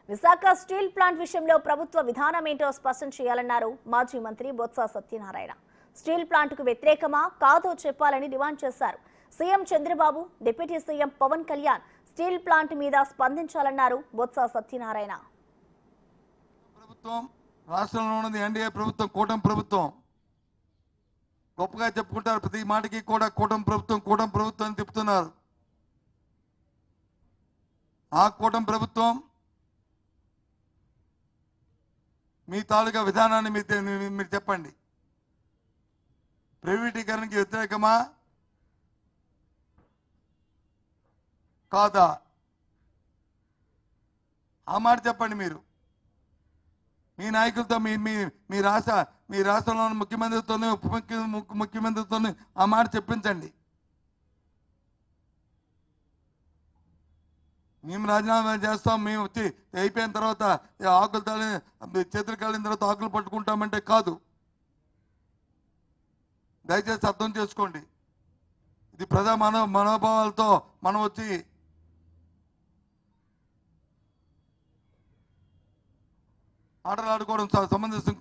Visakha steel plant విషయంలో ప్రభుత్వ విధానం ఏంటో స్పష్టం చేయాలన్నారు మాజీ మంత్రి బొత్స సత్యనారాయణ. స్టీల్ ప్లాంట్కు వ్యతిరేకమా కాదో చెప్పాలని డిమాండ్ చేశారు. CM Chandrababu, deputy CM Pawan Kalyan steel plant మీద స్పందించాలన్నారు బొత్స సత్యనారాయణ. ప్రభుత్వం రాష్ట్రంలో ఉన్నది ఎన్డీఏ ప్రభుత్వం, కూటమి ప్రభుత్వం. గొప్పగా చెప్పుకుంటారు, ప్రతి మాటకి కూడా కూటమి ప్రభుత్వం అని చెప్తున్నారు. ఆ కూటమి ప్రభుత్వం మీ తాలూకా విధానాన్ని మీరు చెప్పండి. ప్రైవేటీకరణకి వ్యతిరేకమా కాదా? ఆ మాట చెప్పండి. మీరు మీ నాయకులతో మీ రాష్ట్రంలో ముఖ్యమంత్రితోనే ఉప ముఖ్యమంత్రితోనే ఆ మాట చెప్పించండి. మేము రాజీనామా చేస్తాం, మేము వచ్చి అయిపోయిన తర్వాత ఆకులు చేతులు కాలిన తర్వాత ఆకులు పట్టుకుంటామంటే కాదు. దయచేసి అర్థం చేసుకోండి. ఇది ప్రజా మనోభావాలతో మనం వచ్చి ఆటలు ఆడుకోవడం సమంజసం